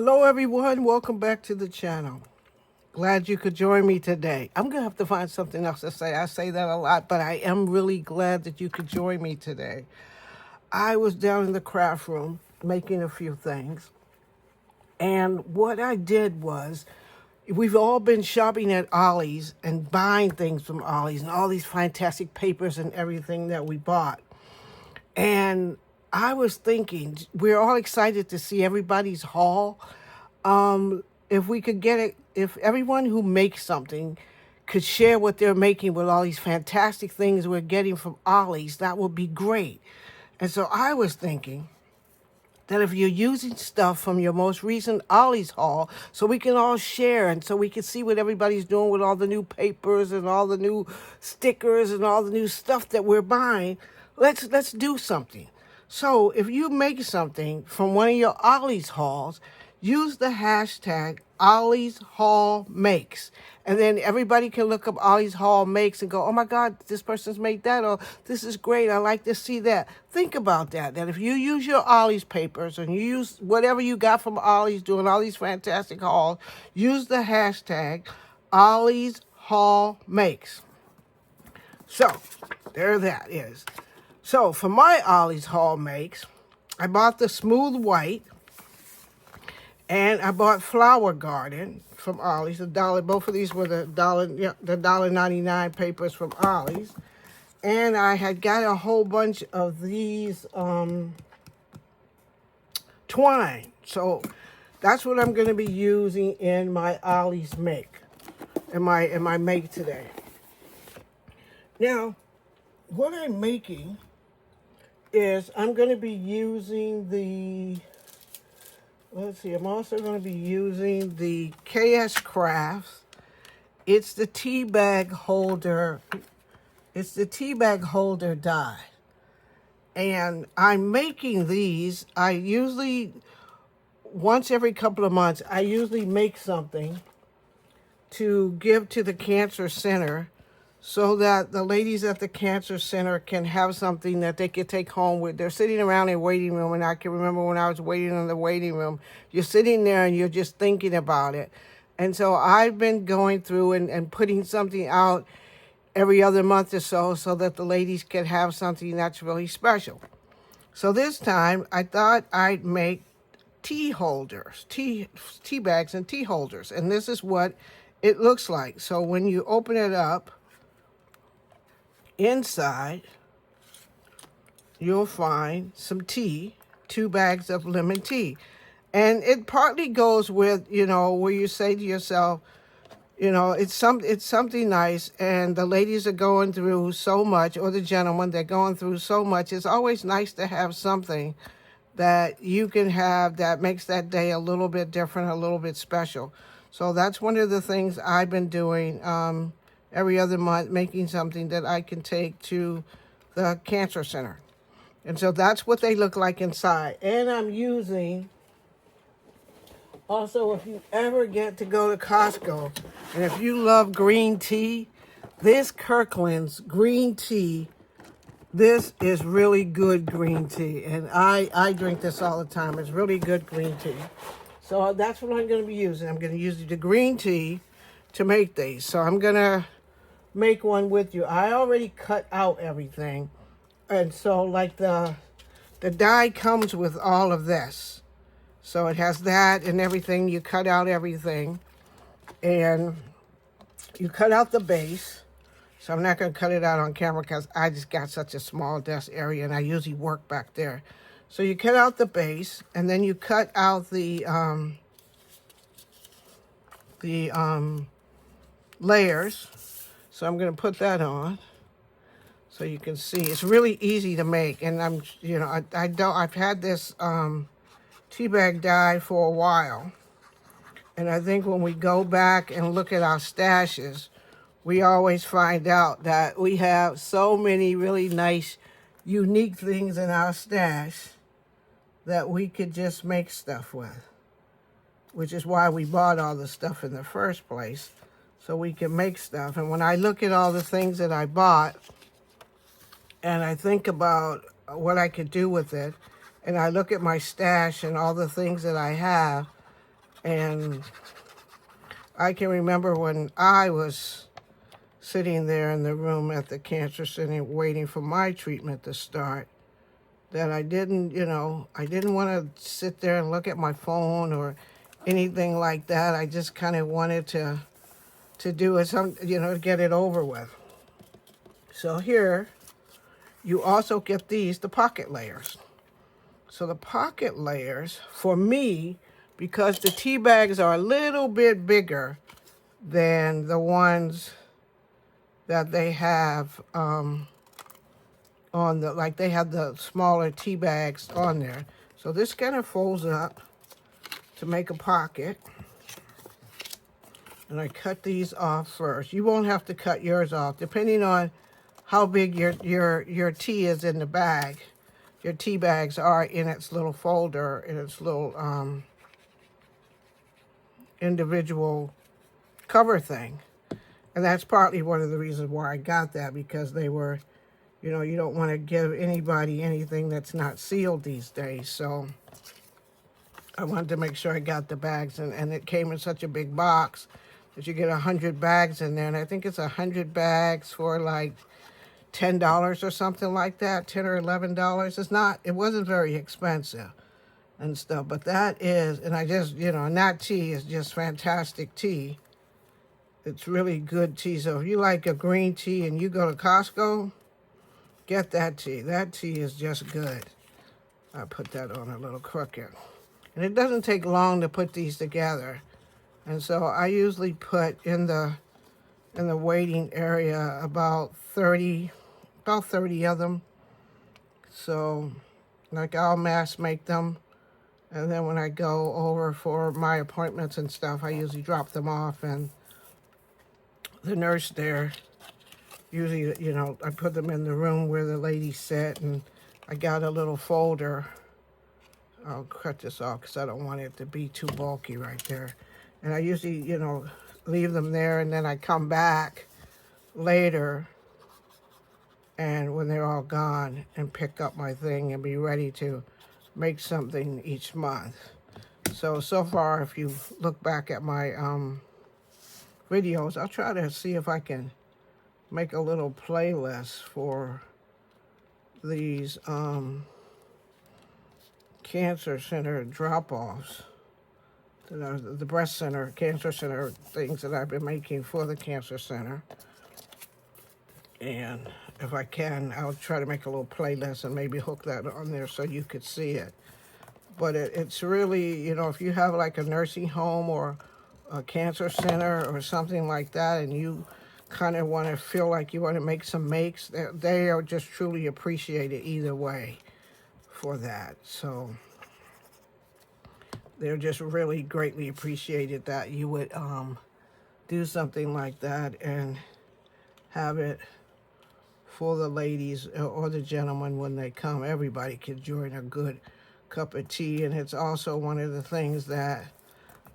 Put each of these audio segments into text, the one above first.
Hello everyone, welcome back to the channel. Glad you could join me today. I'm gonna have to find something else to say. I say that a lot, but I am really glad that you could join me today. I was down in the craft room making a few things, and what I did was, we've all been shopping at Ollie's and buying things from Ollie's and all these fantastic papers and everything that we bought. And I was thinking, we're all excited to see everybody's haul. If we could get it, if everyone who makes something could share what they're making with all these fantastic things we're getting from Ollie's, that would be great. And so I was thinking that if you're using stuff from your most recent Ollie's haul, so we can all share and so we can see what everybody's doing with all the new papers and all the new stickers and all the new stuff that we're buying, let's do something. So if you make something from one of your Ollie's hauls, use the hashtag Ollie's Haul Makes. And then everybody can look up Ollie's Haul Makes and go, oh my God, this person's made that, or this is great, I like to see that. Think about that if you use your Ollie's papers and you use whatever you got from Ollie's doing all these fantastic hauls, use the hashtag Ollie's Haul Makes. So, there that is. So, for my Ollie's Haul Makes, I bought the smooth white, and I bought Flower Garden from Ollie's. Both of these were the $1.99 papers from Ollie's. And I had got a whole bunch of these twine. So that's what I'm going to be using in my Ollie's make, in my make today. Now, what I'm making is I'm going to be using I'm also going to be using the KS Crafts. It's the tea bag holder. It's the tea bag holder die. And I'm making these. I usually, once every couple of months, I usually make something to give to the Cancer Center so that the ladies at the Cancer Center can have something that they can take home with. They're sitting around in a waiting room, and I can remember when I was waiting in the waiting room, you're sitting there and you're just thinking about it. And so I've been going through and putting something out every other month or so that the ladies can have something that's really special. So this time I thought I'd make tea holders, tea bags and tea holders. And this is what it looks like. So when you open it up, inside, you'll find some tea, 2 bags of lemon tea. And it partly goes with, where you say to yourself, it's something nice, and the ladies are going through so much, or the gentlemen, they're going through so much. It's always nice to have something that you can have that makes that day a little bit different, a little bit special. So that's one of the things I've been doing every other month, making something that I can take to the Cancer Center. And so that's what they look like inside. And I'm using, also, if you ever get to go to Costco, and if you love green tea, this Kirkland's green tea, this is really good green tea. And I drink this all the time. It's really good green tea. So that's what I'm going to be using. I'm going to use the green tea to make these. So I'm going to make one with you. I already cut out everything. And so like the die comes with all of this. So it has that and everything. You cut out everything. And you cut out the base. So I'm not going to cut it out on camera because I just got such a small desk area and I usually work back there. So you cut out the base, and then you cut out the layers. So I'm going to put that on so you can see. It's really easy to make, and I've had this tea bag die for a while, and I think when we go back and look at our stashes, we always find out that we have so many really nice, unique things in our stash that we could just make stuff with, which is why we bought all the stuff in the first place, so we can make stuff. And when I look at all the things that I bought, and I think about what I could do with it, and I look at my stash and all the things that I have, And I can remember when I was sitting there in the room at the cancer center waiting for my treatment to start, that I didn't, I didn't want to sit there and look at my phone or anything like that. I just kind of wanted to do it, to get it over with. So here, you also get the pocket layers. So the pocket layers, for me, because the tea bags are a little bit bigger than the ones that they have on like they have the smaller tea bags on there. So this kind of folds up to make a pocket. And I cut these off first. You won't have to cut yours off, depending on how big your tea is in the bag. Your tea bags are in its little folder, in its little individual cover thing. And that's partly one of the reasons why I got that, because they were, you don't want to give anybody anything that's not sealed these days. So I wanted to make sure I got the bags, and it came in such a big box that you get 100 bags in there. And I think it's 100 bags for like $10 or something like that, $10 or $11. It wasn't very expensive and stuff, but that is, and I just, and that tea is just fantastic tea. It's really good tea. So if you like a green tea and you go to Costco, get that tea. That tea is just good. I put that on a little crooked. And it doesn't take long to put these together. And so I usually put in the waiting area about 30 of them. So like I'll mass make them. And then when I go over for my appointments and stuff, I usually drop them off, and the nurse there, usually, I put them in the room where the ladies sit, and I got a little folder. I'll cut this off because I don't want it to be too bulky right there. And I usually, leave them there, and then I come back later, and when they're all gone, and pick up my thing and be ready to make something each month. So far, if you look back at my videos, I'll try to see if I can make a little playlist for these cancer center drop-offs, the breast center, cancer center things that I've been making for the cancer center. And if I can, I'll try to make a little playlist and maybe hook that on there so you could see it. But it's really, if you have like a nursing home or a cancer center or something like that, and you kind of want to feel like you want to make some makes, they are just truly appreciated either way for that. So they're just really greatly appreciated that you would do something like that and have it for the ladies or the gentlemen when they come. Everybody can enjoy a good cup of tea, and it's also one of the things that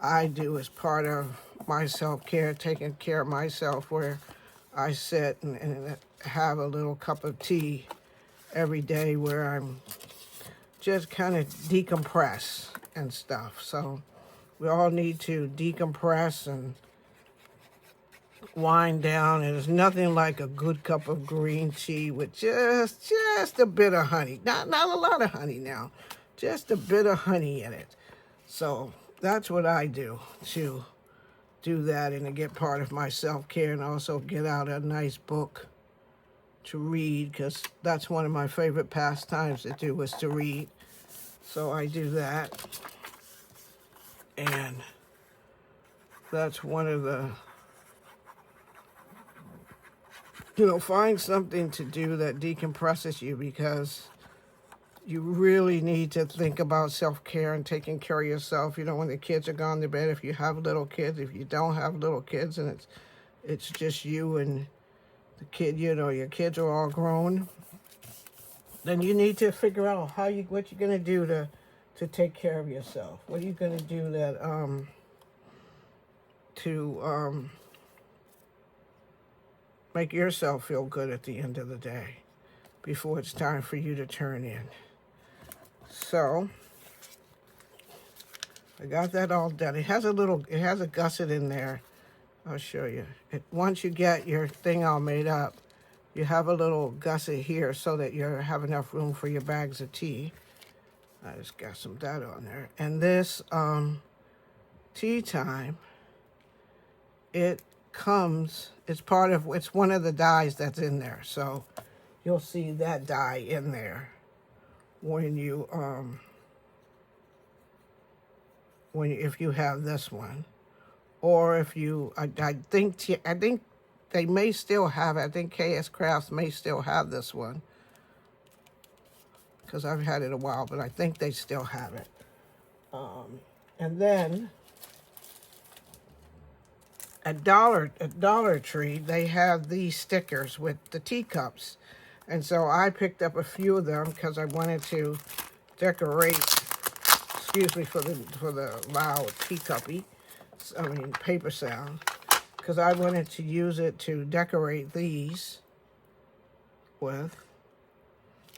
I do as part of my self-care, taking care of myself, where I sit and have a little cup of tea every day where I'm just kind of decompress and stuff. So we all need to decompress and wind down, and there's nothing like a good cup of green tea with just a bit of honey. Not a lot of honey now, just a bit of honey in it. So that's what I do to do that and to get part of my self-care, and also get out a nice book to read, because that's one of my favorite pastimes to do, is to read. So I do that, and that's one of the, find something to do that decompresses you, because you really need to think about self-care and taking care of yourself. When the kids are gone to bed, if you have little kids, if you don't have little kids, and it's just you and the kid, your kids are all grown, then you need to figure out what you're gonna do to take care of yourself. What are you gonna do that to make yourself feel good at the end of the day before it's time for you to turn in. So I got that all done. It has a gusset in there. I'll show you. Once you get your thing all made up, you have a little gusset here so that you have enough room for your bags of tea. I just got some of that on there. And this tea time, it's one of the dyes that's in there. So you'll see that dye in there when you, if you have this one. Or if you, I think they may still have it. I think KS Crafts may still have this one, because I've had it a while, but I think they still have it. And then at Dollar Tree, they have these stickers with the teacups. And so I picked up a few of them because I wanted to decorate, excuse me for the loud paper sound, because I wanted to use it to decorate these with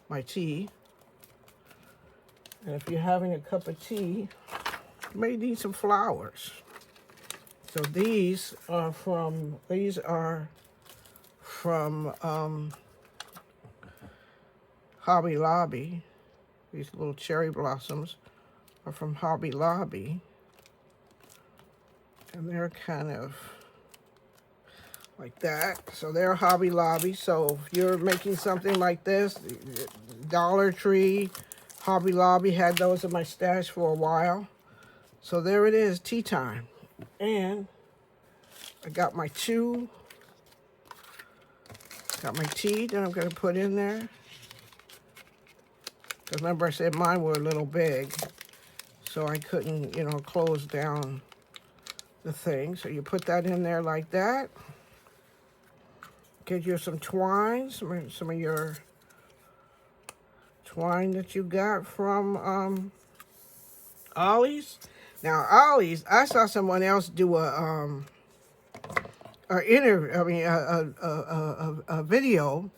my tea. And if you're having a cup of tea, you may need some flowers. So these are from Hobby Lobby. These little cherry blossoms are from Hobby Lobby. And they're kind of like that. So they're Hobby Lobby. So if you're making something like this, Dollar Tree, Hobby Lobby had those in my stash for a while. So there it is, tea time. And I got my tea that I'm going to put in there. Because remember I said mine were a little big, so I couldn't, close down the thing. So you put that in there like that. Get you some twine, some of your twine that you got from Ollie's. Now Ollie's, I saw someone else do a video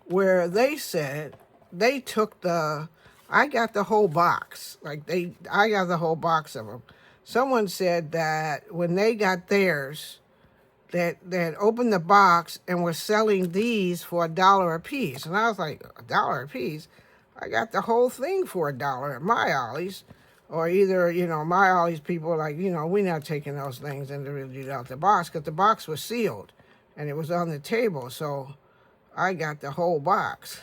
where they said they took I got the whole box. I got the whole box of them. Someone said that when they got theirs, that they had opened the box and were selling these for $1 a piece. And I was like, $1 a piece? I got the whole thing for $1 at my Ollie's. Or either, my Ollie's people are like, we're not taking those things individually out the box, because the box was sealed and it was on the table. So I got the whole box.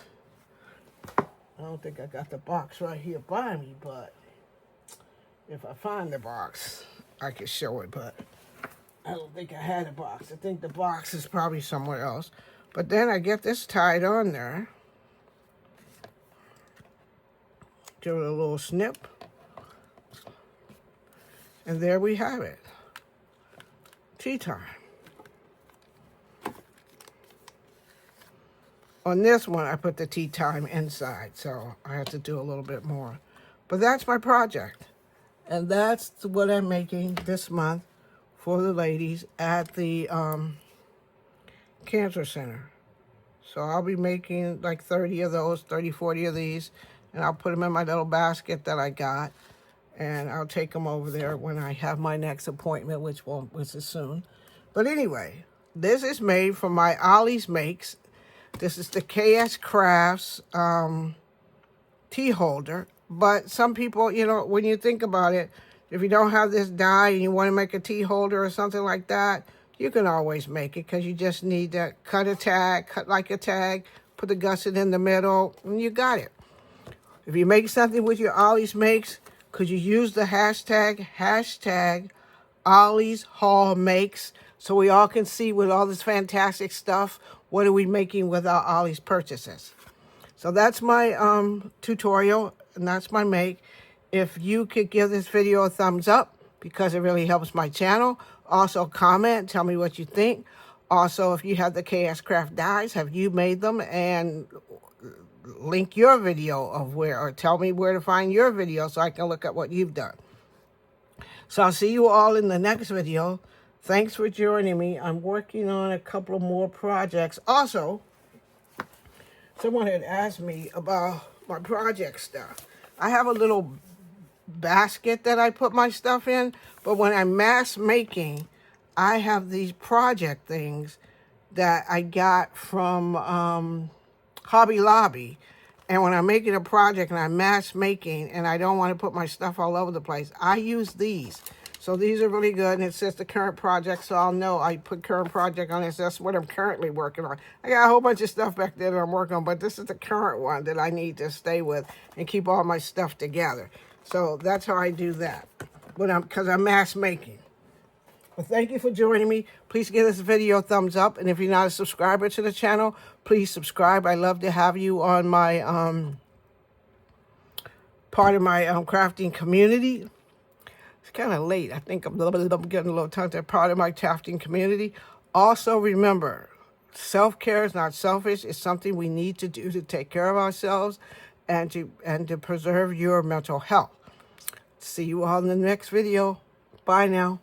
I don't think I got the box right here by me, but if I find the box, I can show it, but I don't think I had a box. I think the box is probably somewhere else. But then I get this tied on there. Give it a little snip. And there we have it. Tea time. On this one, I put the tea time inside, so I have to do a little bit more. But that's my project. And that's what I'm making this month for the ladies at the Cancer Center. So I'll be making like 30 of those, 30, 40 of these, and I'll put them in my little basket that I got. And I'll take them over there when I have my next appointment, which is soon. But anyway, this is made from my Ollie's Makes. This is the KS Crafts tea holder. But some people, when you think about it, if you don't have this die and you want to make a tea holder or something like that, you can always make it, because you just need to cut like a tag, put the gusset in the middle, and you got it. If you make something with your Ollie's Makes, could you use the hashtag Ollie's Haul Makes, so we all can see with all this fantastic stuff, what are we making with our Ollie's purchases. So that's my tutorial, and that's my make. If you could give this video a thumbs up, because it really helps my channel. Also comment, tell me what you think. Also, if you have the KS Craft dies, have you made them? And link your video of or tell me where to find your video so I can look at what you've done. So I'll see you all in the next video. Thanks for joining me. I'm working on a couple of more projects. Also, someone had asked me about my project stuff. I have a little basket that I put my stuff in. But when I'm mass making, I have these project things that I got from Hobby Lobby. And when I'm making a project and I'm mass making and I don't want to put my stuff all over the place, I use these. So these are really good, and it says the current project, so I'll know I put current project on this. That's what I'm currently working on. I got a whole bunch of stuff back there that I'm working on, but this is the current one that I need to stay with and keep all my stuff together. So that's how I do that, because I'm mass making. Well, thank you for joining me. Please give this video a thumbs up, and if you're not a subscriber to the channel, please subscribe. I love to have you on my part of my crafting community. It's kind of late. I think I'm getting a little tongue-tied. Part of my crafting community. Also, remember, self-care is not selfish. It's something we need to do to take care of ourselves and to preserve your mental health. See you all in the next video. Bye now.